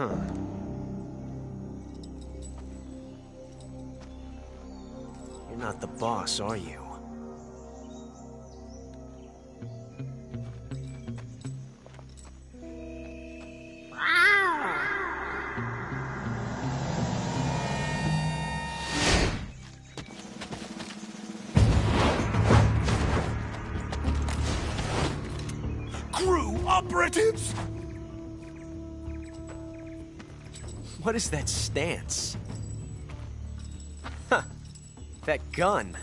You're not the boss, are you? Crew operatives! What is that stance? Huh. That gun.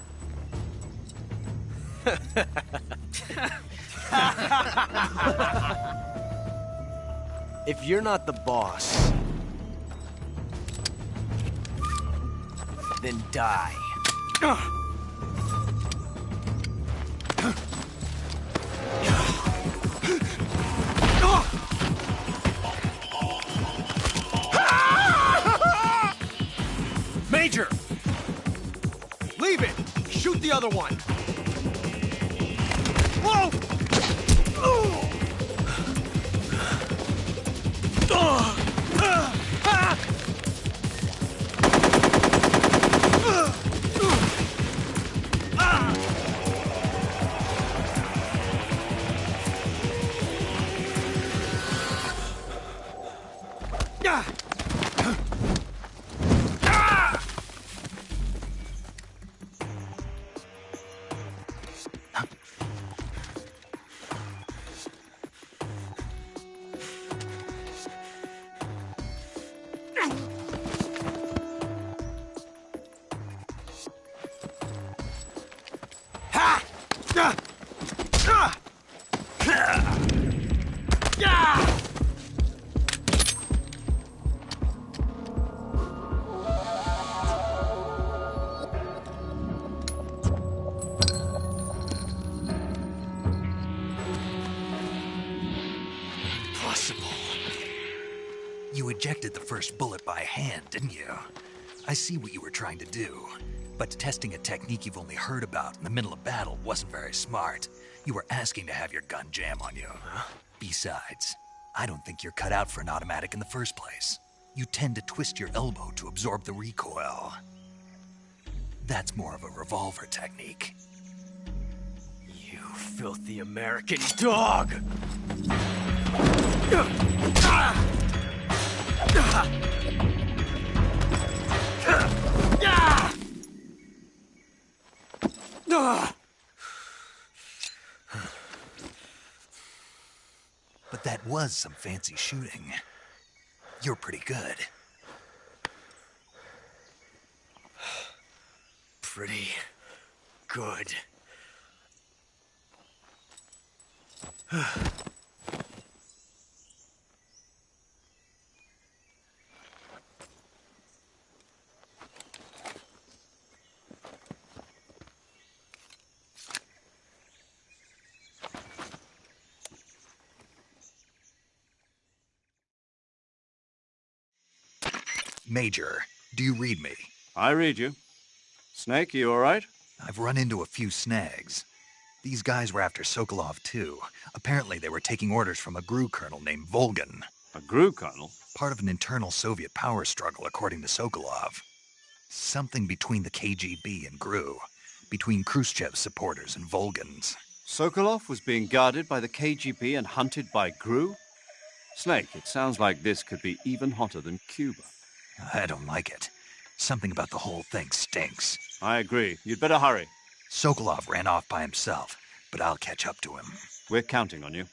If you're not the boss, then die. Major! Leave it! Shoot the other one! Whoa! You ejected the first bullet by hand, didn't you? I see what you were trying to do. But testing a technique you've only heard about in the middle of battle wasn't very smart. You were asking to have your gun jam on you. Huh? Besides, I don't think you're cut out for an automatic in the first place. You tend to twist your elbow to absorb the recoil. That's more of a revolver technique. You filthy American dog! But that was some fancy shooting. You're pretty good. Pretty good. Major, do you read me? I read you. Snake, you all right? I've run into a few snags. These guys were after Sokolov, too. Apparently they were taking orders from a GRU colonel named Volgin. A GRU colonel? Part of an internal Soviet power struggle, according to Sokolov. Something between the KGB and GRU. Between Khrushchev's supporters and Volgin's. Sokolov was being guarded by the KGB and hunted by GRU? Snake, it sounds like this could be even hotter than Cuba. I don't like it. Something about the whole thing stinks. I agree. You'd better hurry. Sokolov ran off by himself, but I'll catch up to him. We're counting on you.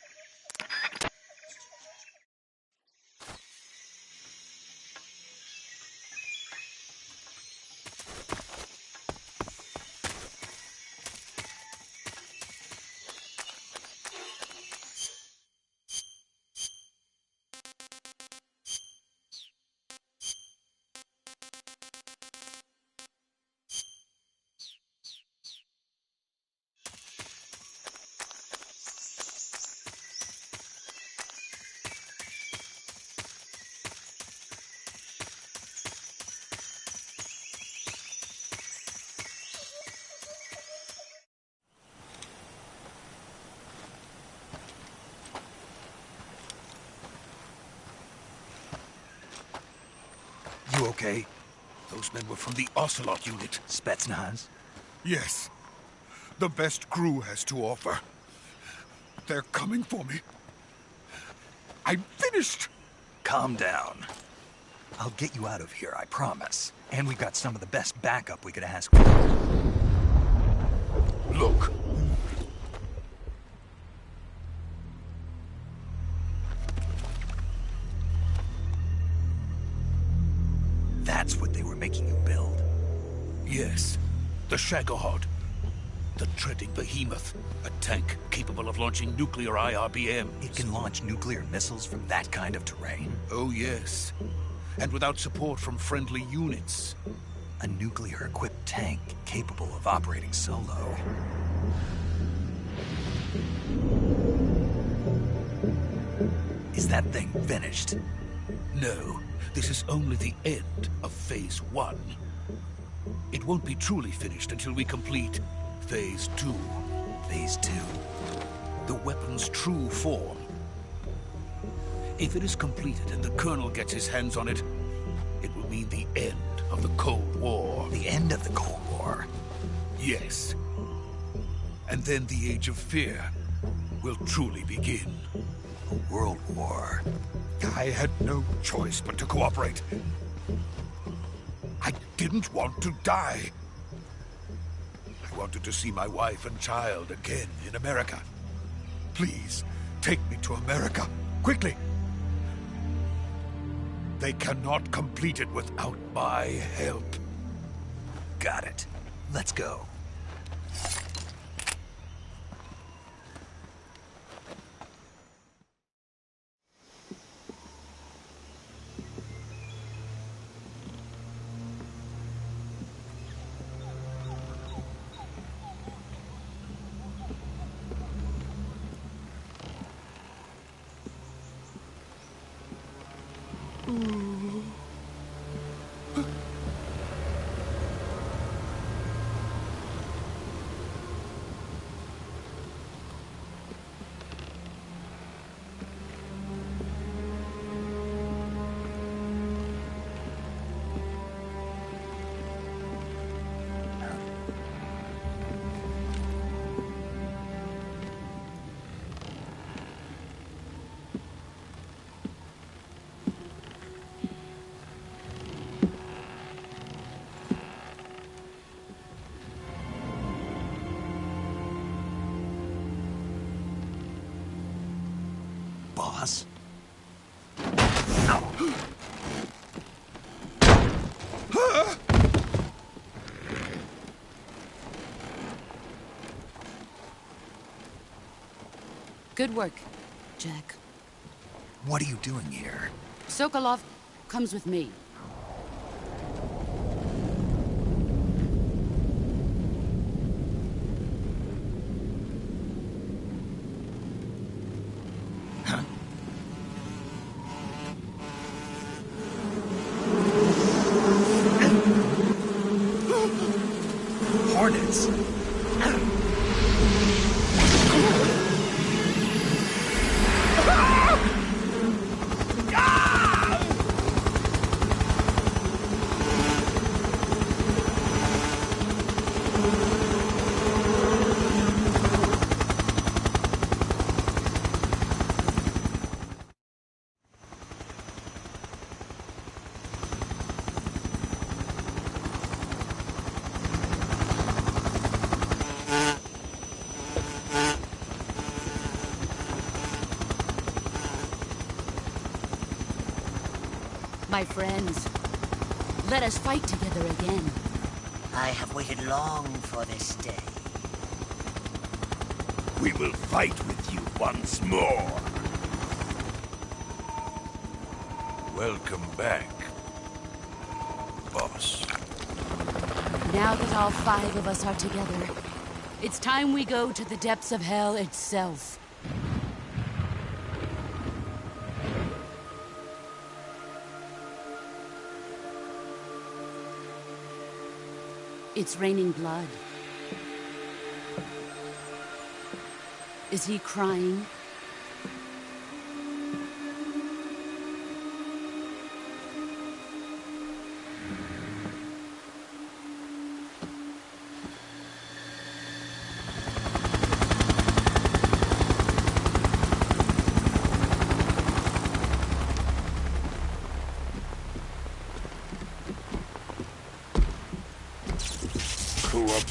You okay? Those men were from the Ocelot unit. Spetsnaz? Yes. The best crew has to offer. They're coming for me. I'm finished! Calm down. I'll get you out of here, I promise. And we've got some of the best backup we could ask for. Look. That's what they were making you build. Yes. The Shagohod. The treading behemoth. A tank capable of launching nuclear IRBMs. It can launch nuclear missiles from that kind of terrain? Oh, yes. And without support from friendly units. A nuclear-equipped tank capable of operating solo. Is that thing finished? No. This is only the end of Phase 1. It won't be truly finished until we complete Phase 2. Phase 2? The weapon's true form. If it is completed and the Colonel gets his hands on it, it will mean the end of the Cold War. The end of the Cold War? Yes. And then the Age of Fear will truly begin. A world war. I had no choice but to cooperate. I didn't want to die. I wanted to see my wife and child again in America. Please, take me to America, quickly. They cannot complete it without my help. Got it. Let's go. Boss? Good work, Jack. What are you doing here? Sokolov comes with me. Hornets! My friends, let us fight together again. I have waited long for this day. We will fight with you once more. Welcome back, boss. Now that all 5 of us are together, it's time we go to the depths of hell itself. It's raining blood. Is he crying?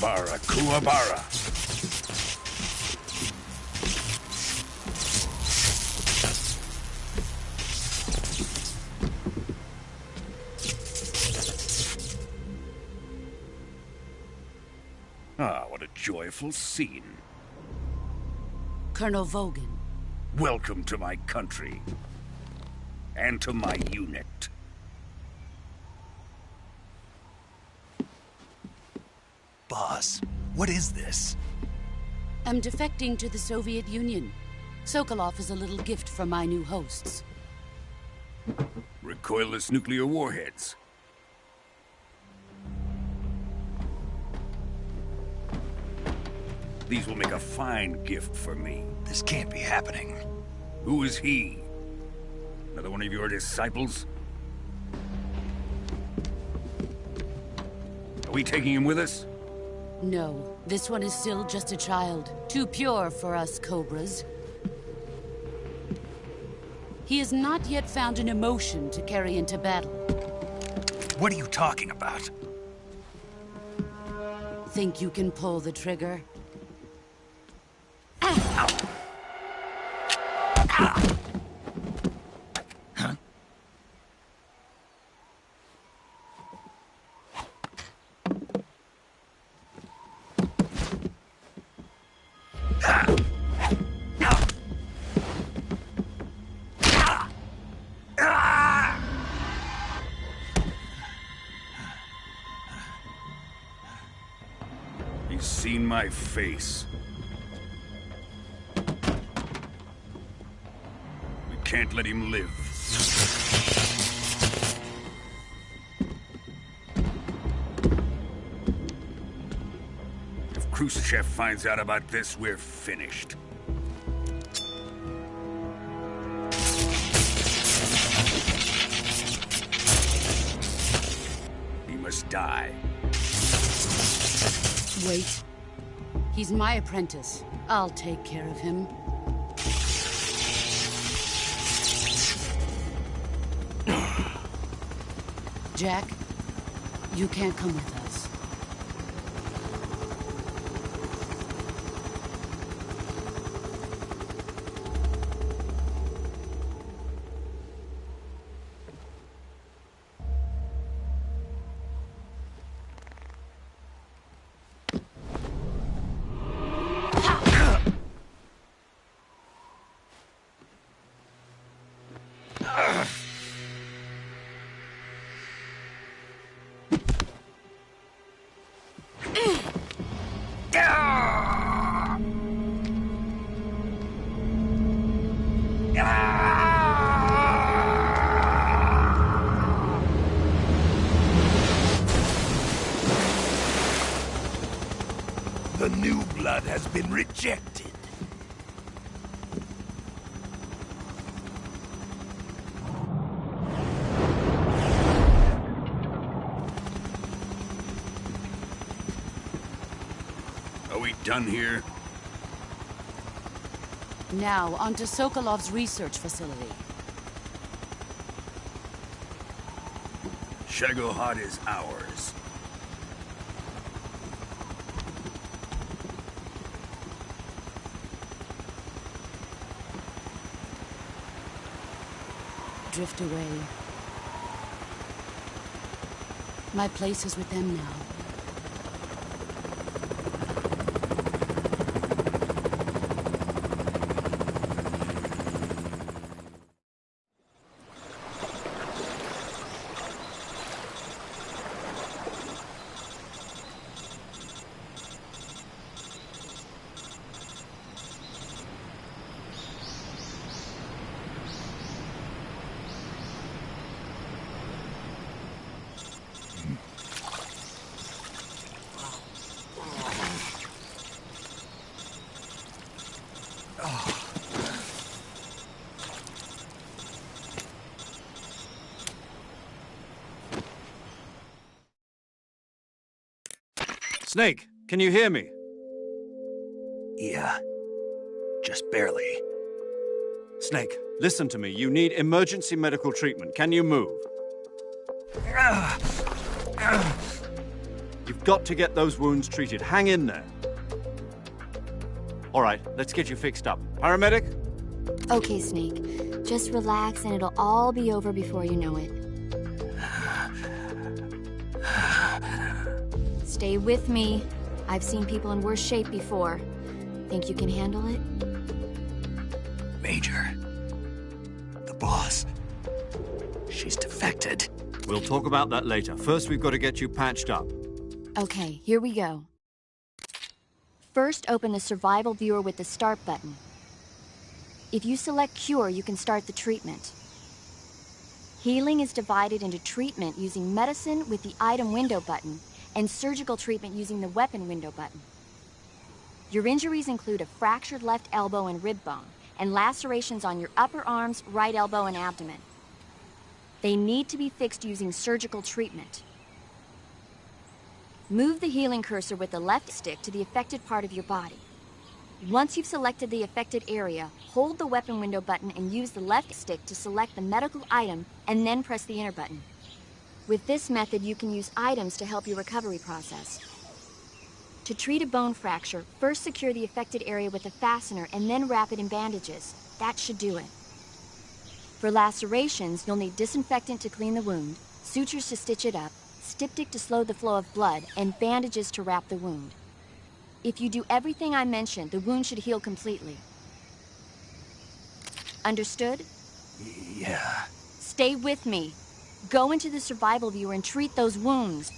Bara Kuwabara. Ah, what a joyful scene. Colonel Vogan. Welcome to my country. And to my unit. Boss, what is this? I'm defecting to the Soviet Union. Sokolov is a little gift from my new hosts. Recoilless nuclear warheads. These will make a fine gift for me. This can't be happening. Who is he? Another one of your disciples? Are we taking him with us? No, this one is still just a child. Too pure for us Cobras. He has not yet found an emotion to carry into battle. What are you talking about? Think you can pull the trigger? He's seen my face. We can't let him live. If Khrushchev finds out about this, we're finished. He must die. Wait. He's my apprentice. I'll take care of him. Jack, you can't come with us. The new blood has been rejected. Are we done here? Now, onto Sokolov's research facility. Shagohod is ours. Drift away. My place is with them now. Snake, can you hear me? Yeah. Just barely. Snake, listen to me. You need emergency medical treatment. Can you move? You've We've got to get those wounds treated. Hang in there. All right, let's get you fixed up. Paramedic? Okay, Snake. Just relax and it'll all be over before you know it. Stay with me. I've seen people in worse shape before. Think you can handle it? Major. The boss. She's defected. We'll talk about that later. First, we've got to get you patched up. Okay, here we go. First, open the survival viewer with the start button. If you select cure, you can start the treatment. Healing is divided into treatment using medicine with the item window button and surgical treatment using the weapon window button. Your injuries include a fractured left elbow and rib bone, and lacerations on your upper arms, right elbow, and abdomen. They need to be fixed using surgical treatment. Move the healing cursor with the left stick to the affected part of your body. Once you've selected the affected area, hold the weapon window button and use the left stick to select the medical item, and then press the enter button. With this method, you can use items to help your recovery process. To treat a bone fracture, first secure the affected area with a fastener and then wrap it in bandages. That should do it. For lacerations, you'll need disinfectant to clean the wound, sutures to stitch it up, styptic to slow the flow of blood, and bandages to wrap the wound. If you do everything I mentioned, the wound should heal completely. Understood? Yeah. Stay with me. Go into the survival viewer and treat those wounds.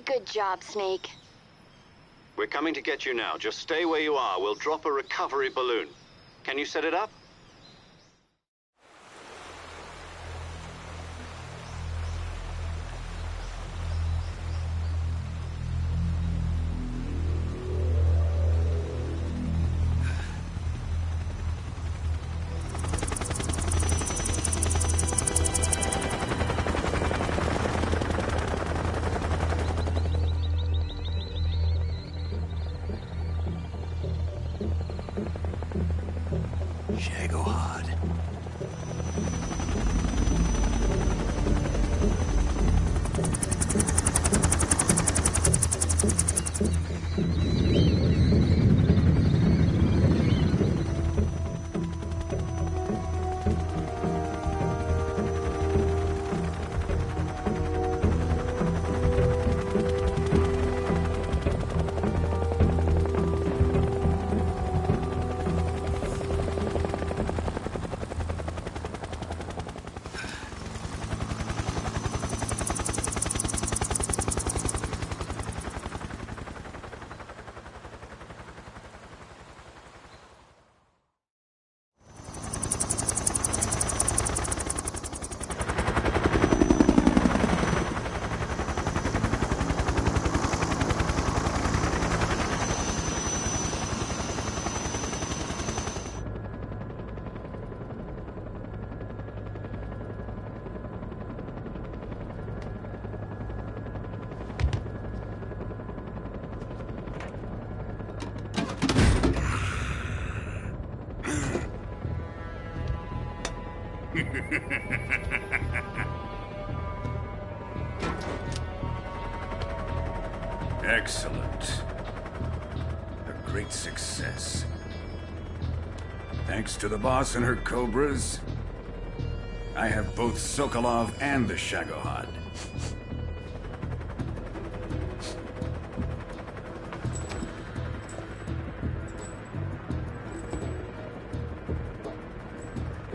Good job, Snake. We're coming to get you now. Just stay where you are. We'll drop a recovery balloon. Can you set it up? Shagohod. Excellent. A great success. Thanks to the boss and her cobras, I have both Sokolov and the Shagohod.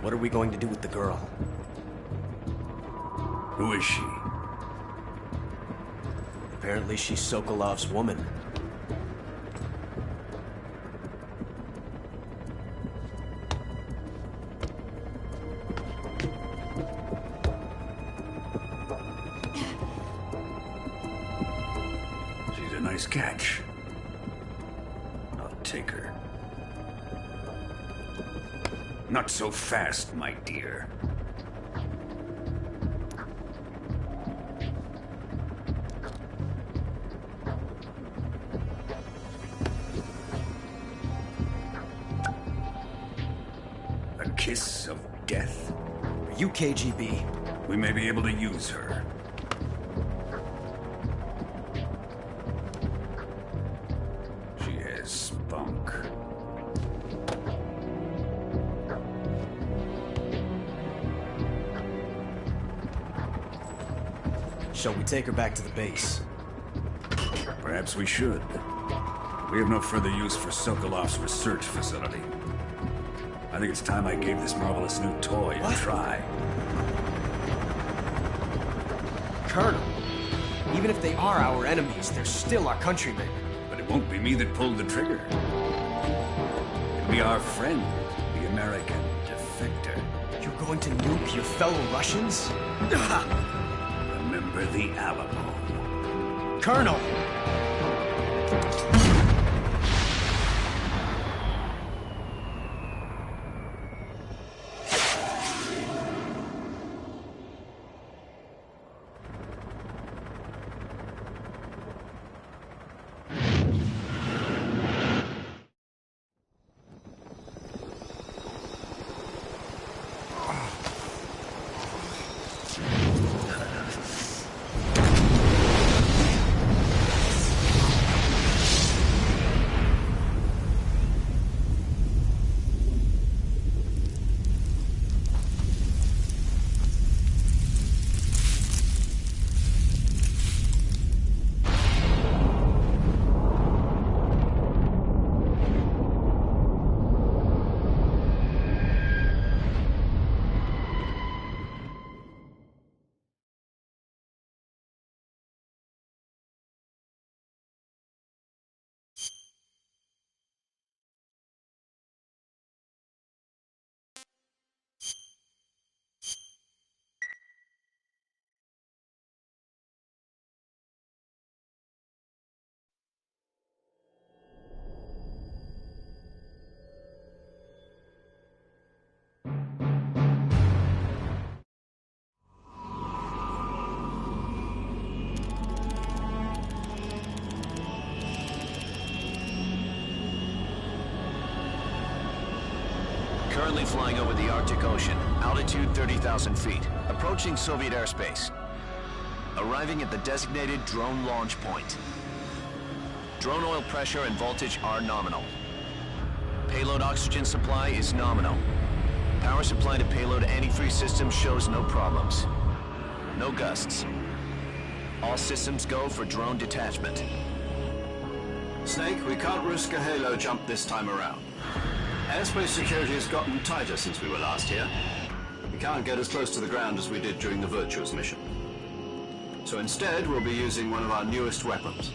What are we going to do with the girl? Who is she? Apparently she's Sokolov's woman. She's a nice catch. I'll take her. Not so fast, my dear. A kiss of death? Are you KGB? We may be able to use her. She has spunk. Shall we take her back to the base? Perhaps we should. We have no further use for Sokolov's research facility. I think it's time I gave this marvelous new toy a try. Colonel, even if they are our enemies, they're still our countrymen. But it won't be me that pulled the trigger. It'll be our friend, the American defector. You're going to nuke your fellow Russians? Remember the Alamo. Colonel! Currently flying over the Arctic Ocean, altitude 30,000 feet, approaching Soviet airspace. Arriving at the designated drone launch point. Drone oil pressure and voltage are nominal. Payload oxygen supply is nominal. Power supply to payload antifreeze system shows no problems. No gusts. All systems go for drone detachment. Snake, we can't risk a halo jump this time around. Airspace security has gotten tighter since we were last here. We can't get as close to the ground as we did during the Virtuous mission. So instead, we'll be using one of our newest weapons.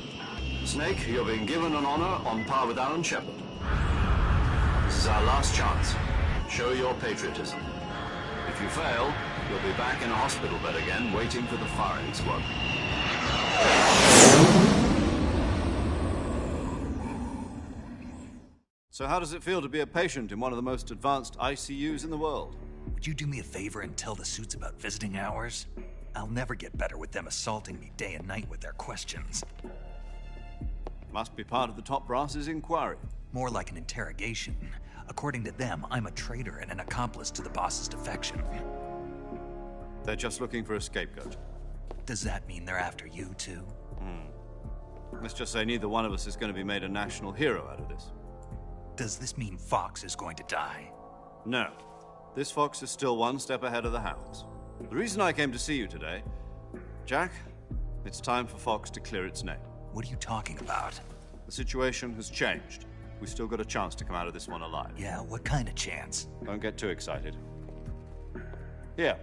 Snake, you're being given an honor on par with Alan Shepard. This is our last chance. Show your patriotism. If you fail, you'll be back in a hospital bed again, waiting for the firing squad. So how does it feel to be a patient in one of the most advanced ICUs in the world? Would you do me a favor and tell the suits about visiting hours? I'll never get better with them assaulting me day and night with their questions. Must be part of the top brass's inquiry. More like an interrogation. According to them, I'm a traitor and an accomplice to the boss's defection. They're just looking for a scapegoat. Does that mean they're after you, too? Let's just say neither one of us is going to be made a national hero out of this. Does this mean Fox is going to die? No. This fox is still one step ahead of the hounds. The reason I came to see you today, Jack, it's time for Fox to clear its name. What are you talking about? The situation has changed. We've still got a chance to come out of this one alive. Yeah, what kind of chance? Don't get too excited. Here,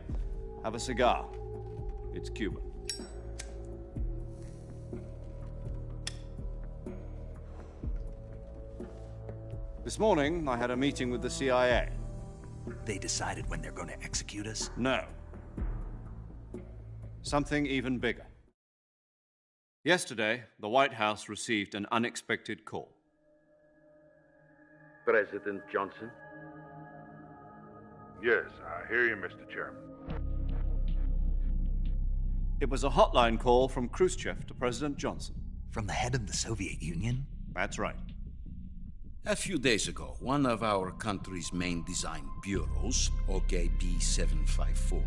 have a cigar. It's Cuban. This morning, I had a meeting with the CIA. They decided when they're going to execute us? No. Something even bigger. Yesterday, the White House received an unexpected call. President Johnson? Yes, I hear you, Mr. Chairman. It was a hotline call from Khrushchev to President Johnson. From the head of the Soviet Union? That's right. A few days ago, one of our country's main design bureaus, OKB 754,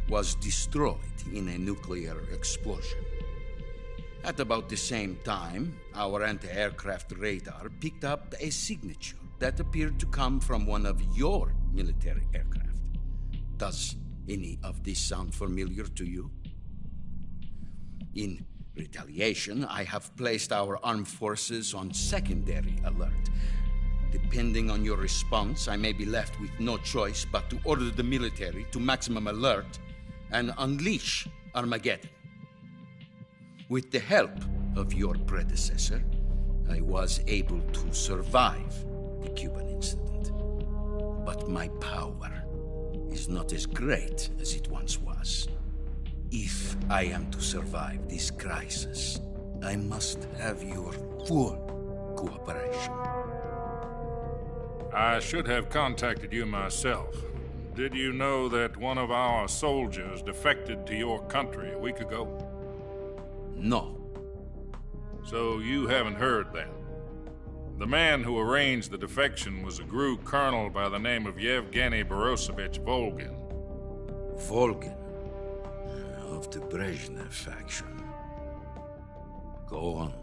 was destroyed in a nuclear explosion. At about the same time, our anti-aircraft radar picked up a signature that appeared to come from one of your military aircraft. Does any of this sound familiar to you? In retaliation, I have placed our armed forces on secondary alert. Depending on your response, I may be left with no choice but to order the military to maximum alert and unleash Armageddon. With the help of your predecessor, I was able to survive the Cuban incident. But my power is not as great as it once was. If I am to survive this crisis, I must have your full cooperation. I should have contacted you myself. Did you know that one of our soldiers defected to your country a week ago? No. So you haven't heard then. The man who arranged the defection was a GRU colonel by the name of Yevgeny Borisovich Volgin. Volgin? Of the Brezhnev faction. Go on.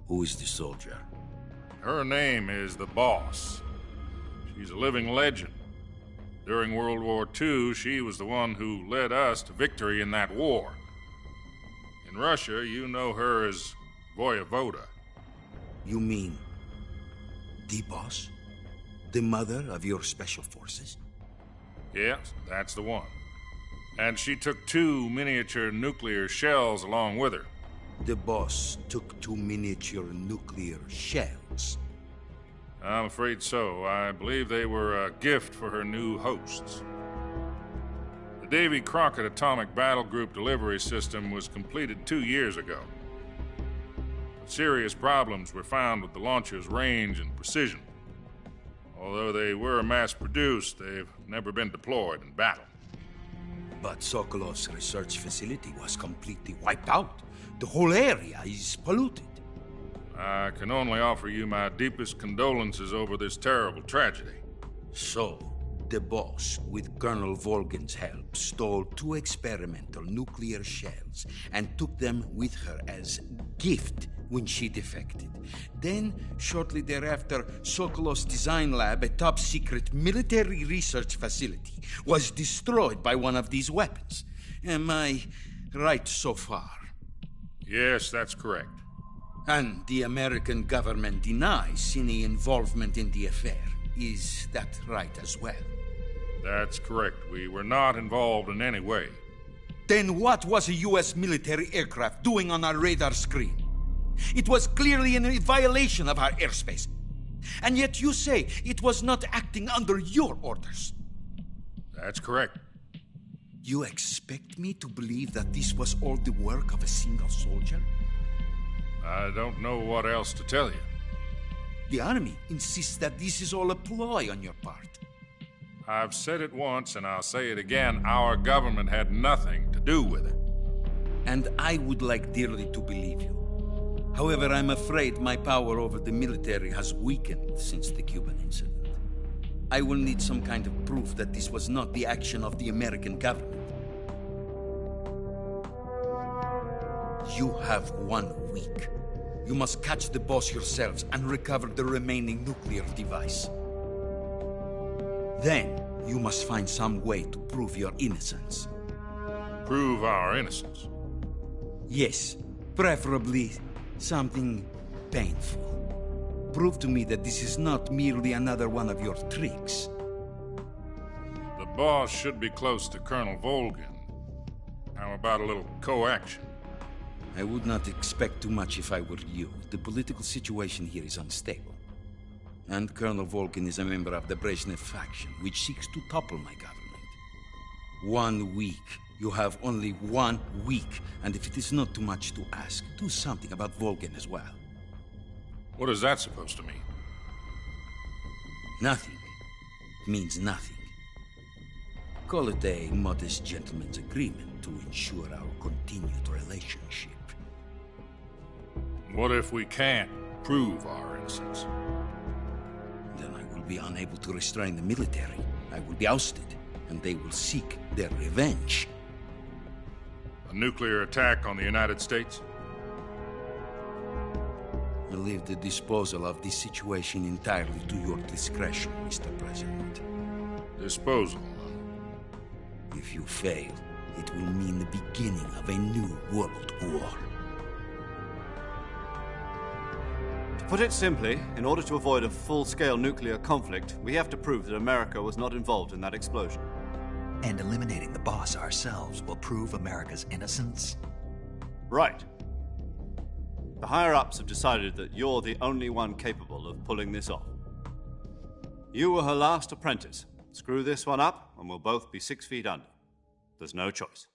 Who is the soldier? Her name is the Boss. She's a living legend. During World War II, she was the one who led us to victory in that war. In Russia, you know her as Voyevoda. You mean the Boss? The mother of your special forces? Yes, that's the one. And she took 2 miniature nuclear shells along with her. The Boss took 2 miniature nuclear shells? I'm afraid so. I believe they were a gift for her new hosts. The Davy Crockett Atomic Battle Group delivery system was completed 2 years ago. But serious problems were found with the launcher's range and precision. Although they were mass-produced, they've never been deployed in battle. But Sokolov's research facility was completely wiped out. The whole area is polluted. I can only offer you my deepest condolences over this terrible tragedy. So, the Boss, with Colonel Volgin's help, stole 2 experimental nuclear shells and took them with her as gift when she defected. Then, shortly thereafter, Sokolov's design lab, a top-secret military research facility, was destroyed by one of these weapons. Am I right so far? Yes, that's correct. And the American government denies any involvement in the affair. Is that right as well? That's correct. We were not involved in any way. Then what was a U.S. military aircraft doing on our radar screen? It was clearly in violation of our airspace. And yet you say it was not acting under your orders. That's correct. You expect me to believe that this was all the work of a single soldier? I don't know what else to tell you. The Army insists that this is all a ploy on your part. I've said it once and I'll say it again. Our government had nothing to do with it. And I would like dearly to believe you. However, I'm afraid my power over the military has weakened since the Cuban incident. I will need some kind of proof that this was not the action of the American government. You have 1 week. You must catch the boss yourselves and recover the remaining nuclear device. Then, you must find some way to prove your innocence. Prove our innocence? Yes, preferably something painful. Prove to me that this is not merely another one of your tricks. The boss should be close to Colonel Volgin. How about a little coaction? I would not expect too much if I were you. The political situation here is unstable. And Colonel Volgin is a member of the Brezhnev faction, which seeks to topple my government. 1 week. You have only 1 week. And if it is not too much to ask, do something about Volgin as well. What is that supposed to mean? Nothing. It means nothing. Call it a modest gentleman's agreement to ensure our continued relationship. What if we can't prove our innocence? Then I will be unable to restrain the military. I will be ousted, and they will seek their revenge. A nuclear attack on the United States? I leave the disposal of this situation entirely to your discretion, Mr. President. Disposal? If you fail, it will mean the beginning of a new world war. To put it simply, in order to avoid a full-scale nuclear conflict, we have to prove that America was not involved in that explosion. And eliminating the boss ourselves will prove America's innocence? Right. The higher-ups have decided that you're the only one capable of pulling this off. You were her last apprentice. Screw this one up, and we'll both be 6 feet under. There's no choice.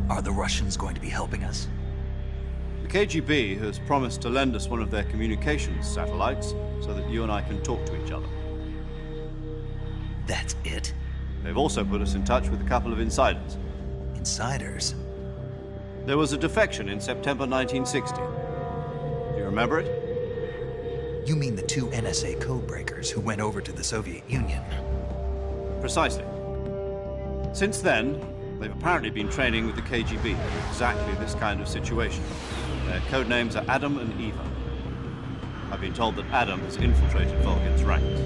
Are the Russians going to be helping us? The KGB has promised to lend us one of their communications satellites so that you and I can talk to each other. That's it? They've also put us in touch with a couple of insiders. Insiders? There was a defection in September 1960. Do you remember it? You mean the 2 NSA codebreakers who went over to the Soviet Union? Precisely. Since then, they've apparently been training with the KGB for exactly this kind of situation. Their code names are Adam and Eva. I've been told that Adam has infiltrated Volgin's ranks.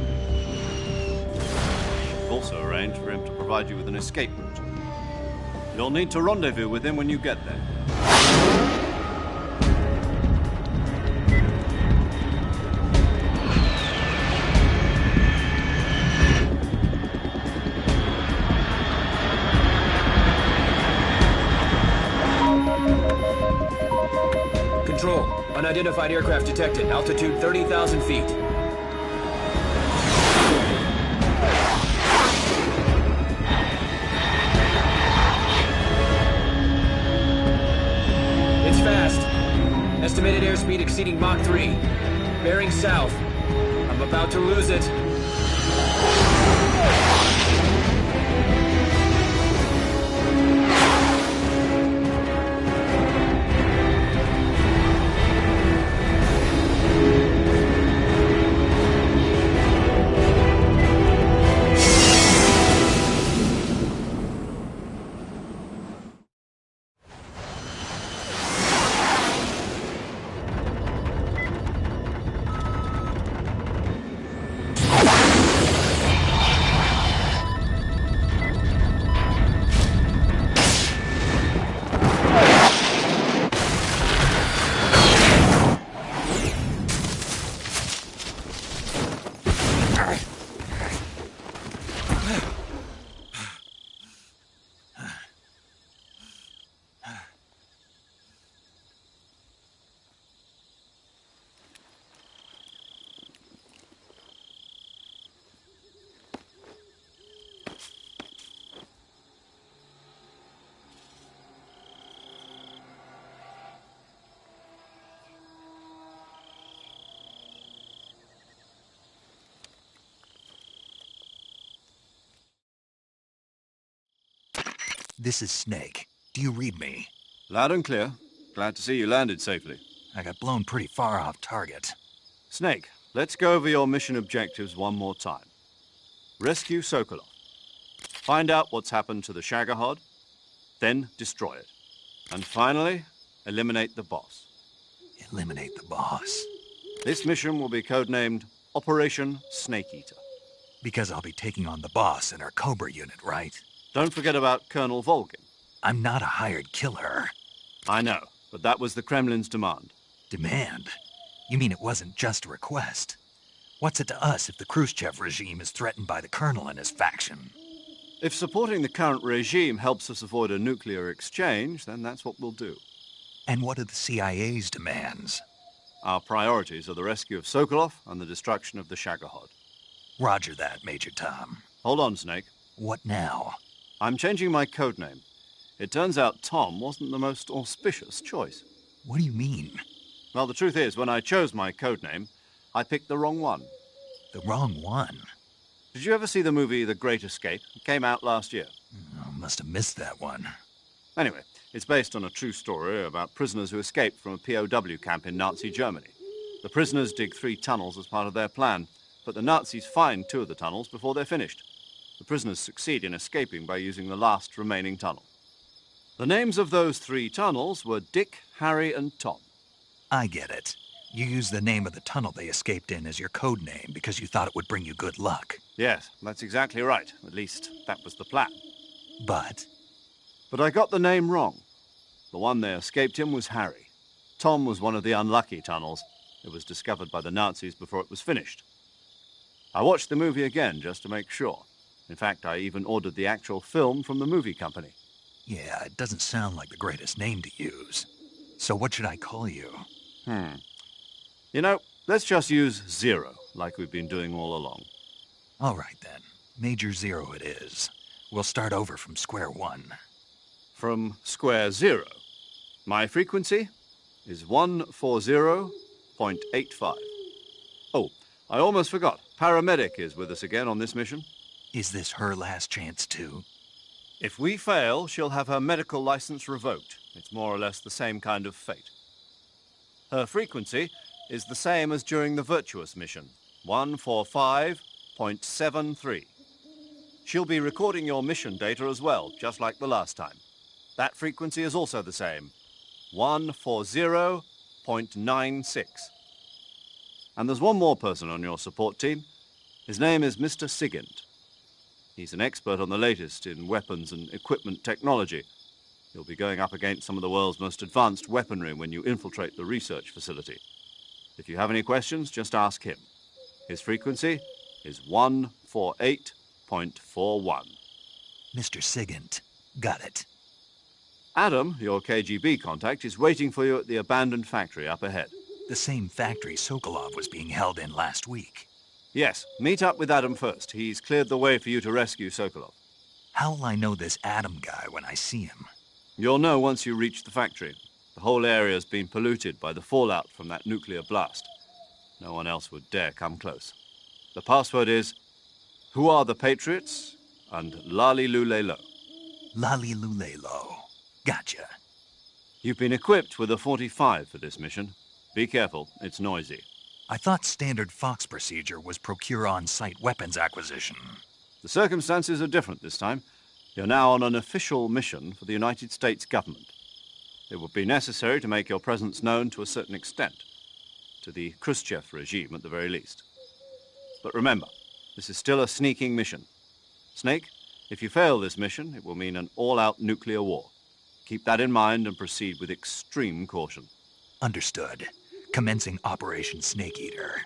We've also arranged for him to provide you with an escape route. You'll need to rendezvous with him when you get there. Control. Unidentified aircraft detected. Altitude 30,000 feet. It's fast. Estimated airspeed exceeding Mach 3. Bearing south. I'm about to lose it. This is Snake. Do you read me? Loud and clear. Glad to see you landed safely. I got blown pretty far off target. Snake, let's go over your mission objectives one more time. Rescue Sokolov. Find out what's happened to the Shagohod, then destroy it. And finally, eliminate the boss. Eliminate the boss? This mission will be codenamed Operation Snake Eater. Because I'll be taking on the boss in our Cobra unit, right? Don't forget about Colonel Volgin. I'm not a hired killer. I know, but that was the Kremlin's demand. Demand? You mean it wasn't just a request? What's it to us if the Khrushchev regime is threatened by the Colonel and his faction? If supporting the current regime helps us avoid a nuclear exchange, then that's what we'll do. And what are the CIA's demands? Our priorities are the rescue of Sokolov and the destruction of the Shagohod. Roger that, Major Tom. Hold on, Snake. What now? I'm changing my codename. It turns out Tom wasn't the most auspicious choice. What do you mean? Well, the truth is, when I chose my codename, I picked the wrong one. The wrong one? Did you ever see the movie The Great Escape? It came out last year. Oh, must have missed that one. Anyway, it's based on a true story about prisoners who escaped from a POW camp in Nazi Germany. The prisoners dig 3 tunnels as part of their plan, but the Nazis find 2 of the tunnels before they're finished. The prisoners succeed in escaping by using the last remaining tunnel. The names of those 3 tunnels were Dick, Harry, and Tom. I get it. You used the name of the tunnel they escaped in as your code name because you thought it would bring you good luck. Yes, that's exactly right. At least, that was the plan. But I got the name wrong. The one they escaped in was Harry. Tom was one of the unlucky tunnels. It was discovered by the Nazis before it was finished. I watched the movie again just to make sure. In fact, I even ordered the actual film from the movie company. Yeah, it doesn't sound like the greatest name to use. So what should I call you? You know, let's just use Zero, like we've been doing all along. All right, then. Major Zero it is. We'll start over from square one. From square zero. My frequency is 140.85. Oh, I almost forgot. Paramedic is with us again on this mission. Is this her last chance, too? If we fail, she'll have her medical license revoked. It's more or less the same kind of fate. Her frequency is the same as during the Virtuous mission, 145.73. She'll be recording your mission data as well, just like the last time. That frequency is also the same, 140.96. And there's one more person on your support team. His name is Mr. Sigint. He's an expert on the latest in weapons and equipment technology. You'll be going up against some of the world's most advanced weaponry when you infiltrate the research facility. If you have any questions, just ask him. His frequency is 148.41. Mr. Sigint. Got it. Adam, your KGB contact, is waiting for you at the abandoned factory up ahead. The same factory Sokolov was being held in last week. Yes, meet up with Adam first. He's cleared the way for you to rescue Sokolov. How'll I know this Adam guy when I see him? You'll know once you reach the factory. The whole area's been polluted by the fallout from that nuclear blast. No one else would dare come close. The password is, "Who are the Patriots?" and Lali Lulelo. Lali Lulelo. Gotcha. You've been equipped with a 45 for this mission. Be careful, it's noisy. I thought standard Fox procedure was procure on-site weapons acquisition. The circumstances are different this time. You're now on an official mission for the United States government. It would be necessary to make your presence known to a certain extent, to the Khrushchev regime at the very least. But remember, this is still a sneaking mission. Snake, if you fail this mission, it will mean an all-out nuclear war. Keep that in mind and proceed with extreme caution. Understood. Commencing Operation Snake Eater.